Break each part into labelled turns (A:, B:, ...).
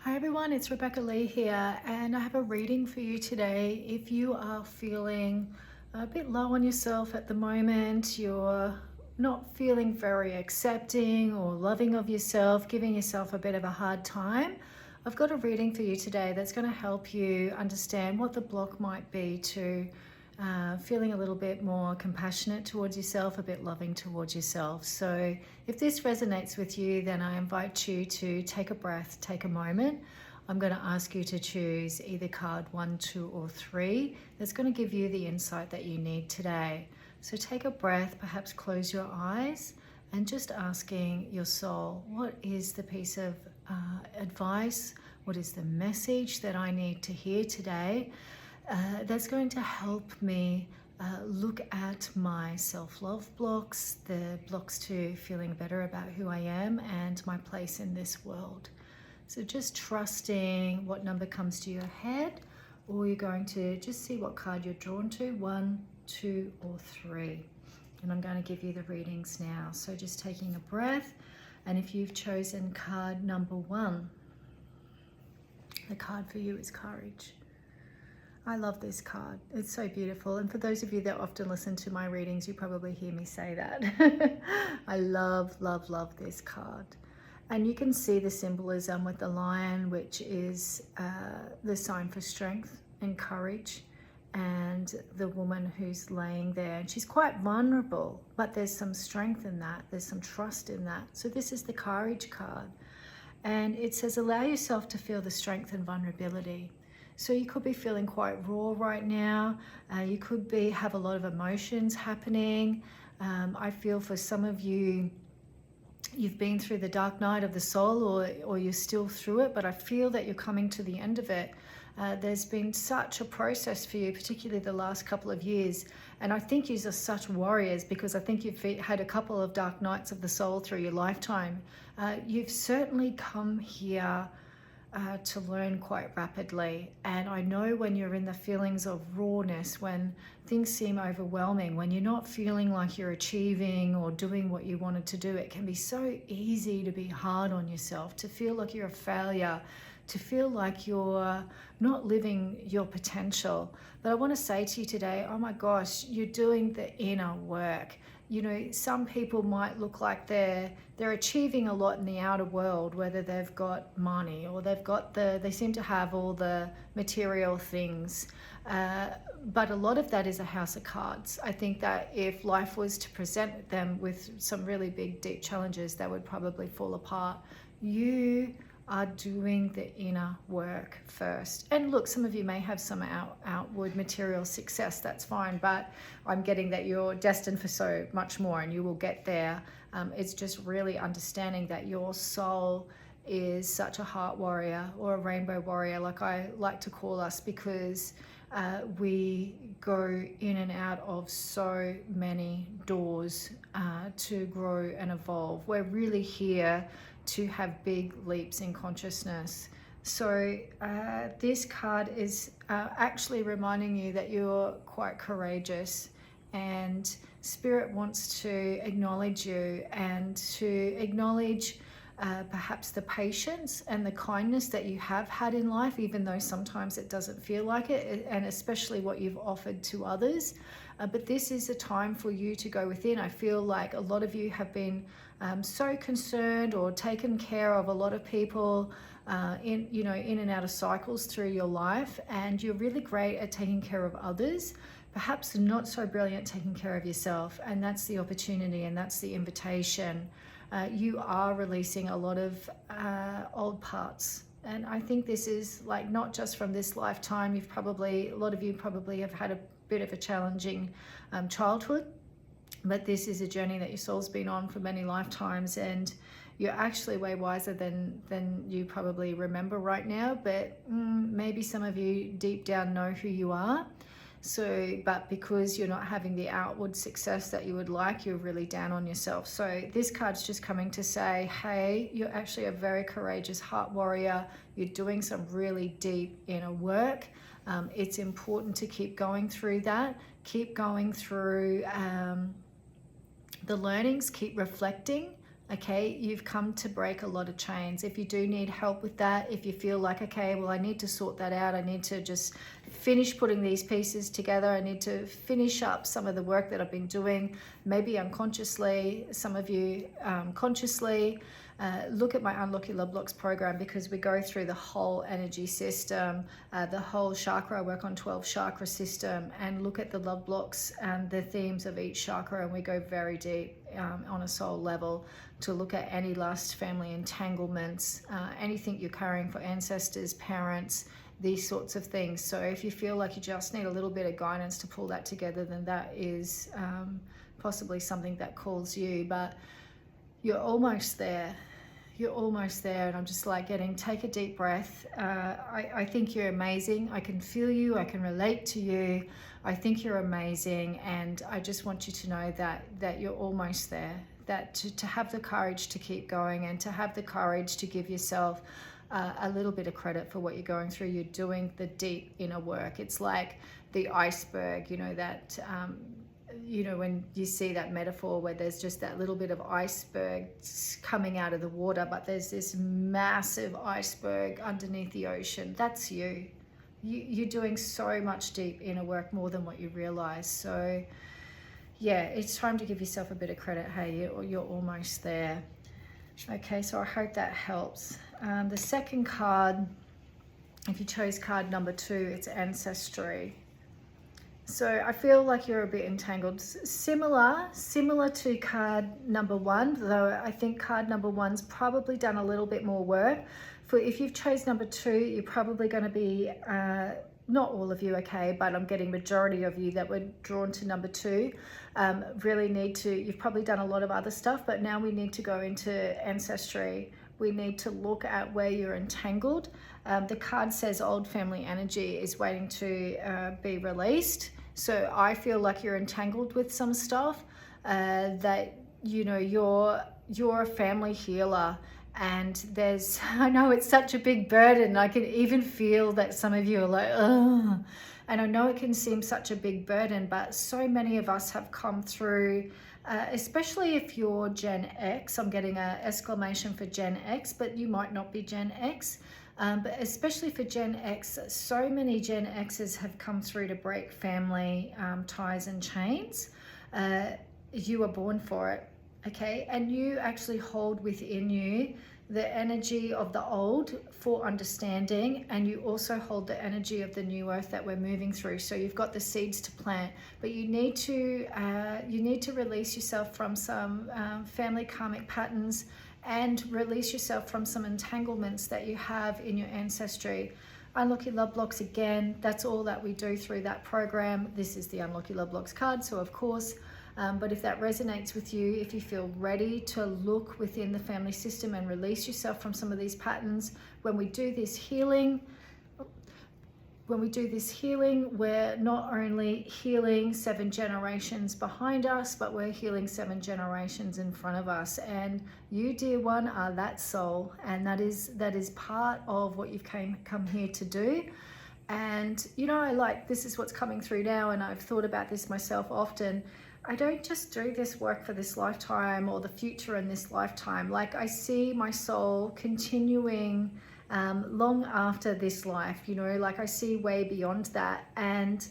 A: Hi everyone, it's Rebecca Lee here, and I have a reading for you today. If you are feeling a bit low on yourself at the moment, you're not feeling very accepting or loving of yourself, giving yourself a bit of a hard time, I've got a reading for you today that's going to help you understand what the block might be to feeling a little bit more compassionate towards yourself, a bit loving towards yourself. So if this resonates with you, then I invite you to take a breath, take a moment. I'm going to ask you to choose either card 1, 2, or 3. That's going to give you the insight that you need today. So take a breath, perhaps close your eyes, and just asking your soul, what is the piece of advice? What is the message that I need to hear today? That's going to help me look at my self-love blocks, the blocks to feeling better about who I am and my place in this world. So just trusting what number comes to your head, or you're going to just see what card you're drawn to, 1, 2, or 3. And I'm going to give you the readings now. So just taking a breath, and if you've chosen card number 1, the card for you is courage. I love this card. It's so beautiful. And for those of you that often listen to my readings, you probably hear me say that. I love, love, love this card. And you can see the symbolism with the lion, which is the sign for strength and courage, and the woman who's laying there. And she's quite vulnerable, but there's some strength in that. There's some trust in that. So this is the courage card. And it says, allow yourself to feel the strength and vulnerability. So you could be feeling quite raw right now. You could have a lot of emotions happening. I feel for some of you, you've been through the dark night of the soul, or you're still through it, but I feel that you're coming to the end of it. There's been such a process for you, particularly the last couple of years. And I think you're such warriors, because I think you've had a couple of dark nights of the soul through your lifetime. You've certainly come here to learn quite rapidly. And I know when you're in the feelings of rawness, when things seem overwhelming, when you're not feeling like you're achieving or doing what you wanted to do, it can be so easy to be hard on yourself, to feel like you're a failure, to feel like you're not living your potential. But I want to say to you today, oh my gosh, you're doing the inner work. You know, some people might look like they're achieving a lot in the outer world, whether they've got money or they seem to have all the material things. But a lot of that is a house of cards. I think that if life was to present them with some really big, deep challenges, that would probably fall apart. You are doing the inner work first. And look, some of you may have some outward material success, that's fine, but I'm getting that you're destined for so much more, and you will get there. It's just really understanding that your soul is such a heart warrior, or a rainbow warrior, like I like to call us, because we go in and out of so many doors to grow and evolve. We're really here to have big leaps in consciousness. So this card is actually reminding you that you're quite courageous, and Spirit wants to acknowledge you, and to acknowledge perhaps the patience and the kindness that you have had in life, even though sometimes it doesn't feel like it, and especially what you've offered to others. But this is a time for you to go within. I feel like a lot of you have been so concerned or taken care of a lot of people in and out of cycles through your life, and you're really great at taking care of others, perhaps not so brilliant taking care of yourself. And that's the opportunity, and that's the invitation. You are releasing a lot of old parts. And I think this is like not just from this lifetime. A lot of you probably have had a bit of a challenging childhood, but this is a journey that your soul's been on for many lifetimes, and you're actually way wiser than you probably remember right now. But maybe some of you deep down know who you are. So, but because you're not having the outward success that you would like, you're really down on yourself. So this card's just coming to say, hey, you're actually a very courageous heart warrior. You're doing some really deep inner work. It's important to keep going through that. Keep going through the learnings, keep reflecting. Okay, you've come to break a lot of chains. If you do need help with that, if you feel like, okay, well, I need to sort that out, I need to just finish putting these pieces together, I need to finish up some of the work that I've been doing, maybe unconsciously, some of you consciously, look at my Unlock Your Love Blocks program, because we go through the whole energy system, the whole chakra. I work on 12 chakra system and look at the love blocks and the themes of each chakra, and we go very deep on a soul level to look at any last family entanglements, anything you're carrying for ancestors, parents, these sorts of things. So if you feel like you just need a little bit of guidance to pull that together, then that is possibly something that calls you. But you're almost there. You're almost there. And I'm just like take a deep breath. I think you're amazing. I can feel you. I can relate to you. I think you're amazing. And I just want you to know that you're almost there. That to have the courage to keep going, and to have the courage to give yourself a little bit of credit for what you're going through. You're doing the deep inner work. It's like the iceberg, that when you see that metaphor where there's just that little bit of iceberg coming out of the water, but there's this massive iceberg underneath the ocean. That's you. You're doing so much deep inner work, more than what you realize. So yeah, it's time to give yourself a bit of credit. Hey, you're almost there. Okay, so I hope that helps. The second card, if you chose card number 2, it's Ancestry. So I feel like you're a bit entangled. Similar to card number 1, though I think card number 1's probably done a little bit more work. For if you've chose number 2, you're probably going to be, not all of you, okay, but I'm getting majority of you that were drawn to number 2. Really need to, you've probably done a lot of other stuff, but now we need to go into Ancestry. We need to look at where you're entangled. The card says old family energy is waiting to be released. So I feel like you're entangled with some stuff that, you're a family healer. And I know it's such a big burden. I can even feel that some of you are like, oh, and I know it can seem such a big burden, but so many of us have come through, especially if you're Gen X. I'm getting an exclamation for Gen X, but you might not be Gen X. But especially for Gen X, so many Gen X's have come through to break family ties and chains. You were born for it, okay? And you actually hold within you the energy of the old for understanding, and you also hold the energy of the new earth that we're moving through. So you've got the seeds to plant, but you need to release yourself from some family karmic patterns, and release yourself from some entanglements that you have in your ancestry. Unlock Your Love Blocks, again, that's all that we do through that program. This is the Unlock Your Love Blocks card, so of course, but if that resonates with you, if you feel ready to look within the family system and release yourself from some of these patterns, when we do this healing, we're not only healing 7 generations behind us, but we're healing 7 generations in front of us. And you, dear one, are that soul, and that is part of what you've come here to do. And this is what's coming through now, and I've thought about this myself often. I don't just do this work for this lifetime or the future in this lifetime. Like, I see my soul continuing long after this life, like I see way beyond that. And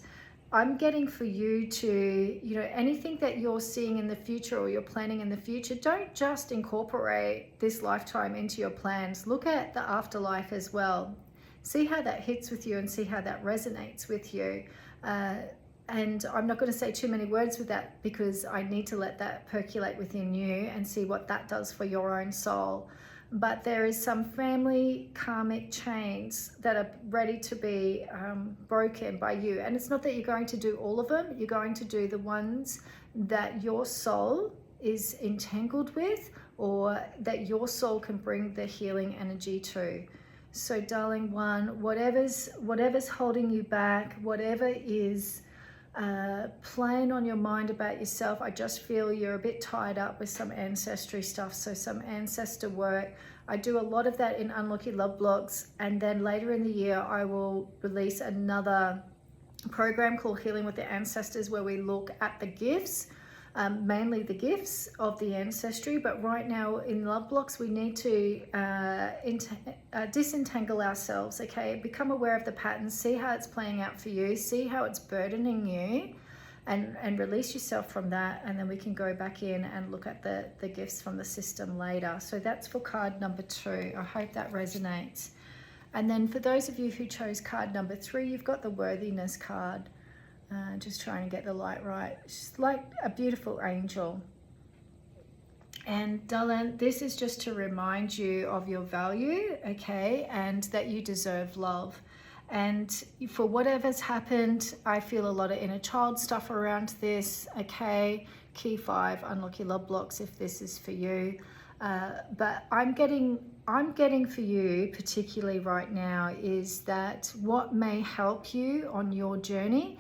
A: I'm getting for you to, anything that you're seeing in the future or you're planning in the future, don't just incorporate this lifetime into your plans. Look at the afterlife as well. See how that hits with you and see how that resonates with you. And I'm not going to say too many words with that, because I need to let that percolate within you and see what that does for your own soul. But there is some family karmic chains that are ready to be broken by you. And it's not that you're going to do all of them. You're going to do the ones that your soul is entangled with, or that your soul can bring the healing energy to. So darling one, whatever's holding you back, whatever is playing on your mind about yourself, I just feel you're a bit tied up with some ancestry stuff, so some ancestor work. I do a lot of that in Unlock Your Love Blocks, and then later in the year I will release another program called Healing with the Ancestors, where we look at the gifts mainly the gifts of the ancestry. But right now in love blocks, we need to disentangle ourselves, okay? Become aware of the patterns, see how it's playing out for you, see how it's burdening you, and release yourself from that. And then we can go back in and look at the gifts from the system later. So that's for card number 2. I hope that resonates. And then for those of you who chose card number 3, you've got the worthiness card. Just trying to get the light right. It's like a beautiful angel. And darling, this is just to remind you of your value, okay, and that you deserve love. And for whatever's happened, I feel a lot of inner child stuff around this, okay? Key 5, unlock your love blocks if this is for you. But I'm getting for you, particularly right now, is that what may help you on your journey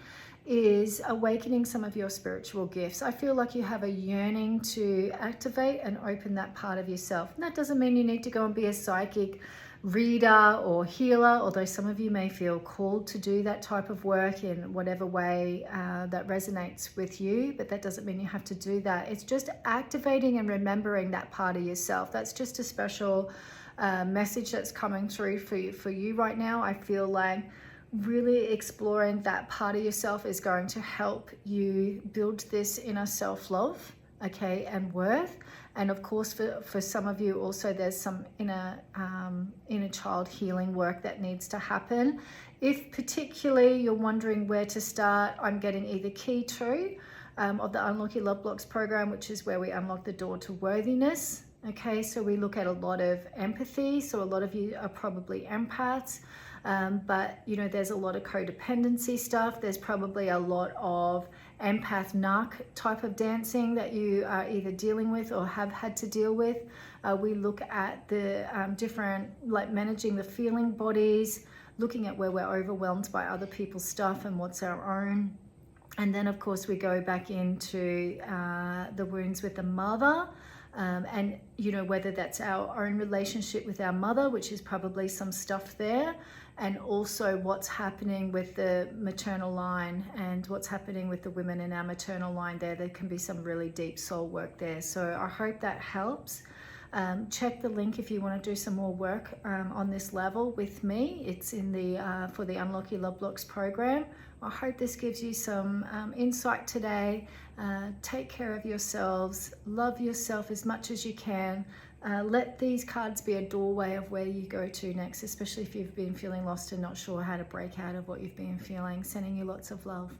A: is awakening some of your spiritual gifts. I feel like you have a yearning to activate and open that part of yourself. And that doesn't mean you need to go and be a psychic reader or healer, although some of you may feel called to do that type of work in whatever way that resonates with you, but that doesn't mean you have to do that. It's just activating and remembering that part of yourself. That's just a special message that's coming through for you right now. I feel like really exploring that part of yourself is going to help you build this inner self-love, okay, and worth. And of course, for some of you also, there's some inner child healing work that needs to happen. If particularly you're wondering where to start, I'm getting either key 2 of the Unlock Your Love Blocks program, which is where we unlock the door to worthiness. Okay, so we look at a lot of empathy. So a lot of you are probably empaths. But you know, there's a lot of codependency stuff. There's probably a lot of empath narc type of dancing that you are either dealing with or have had to deal with. We look at the different, like managing the feeling bodies, looking at where we're overwhelmed by other people's stuff and what's our own. And then of course we go back into the wounds with the mother. And you know, whether that's our own relationship with our mother, which is probably some stuff there, and also what's happening with the maternal line and what's happening with the women in our maternal line there. There can be some really deep soul work there. So I hope that helps. Check the link if you want to do some more work on this level with me. It's in the for the Unlock Your Love Blocks program. I hope this gives you some insight today. Take care of yourselves. Love yourself as much as you can. Let these cards be a doorway of where you go to next, especially if you've been feeling lost and not sure how to break out of what you've been feeling. Sending you lots of love.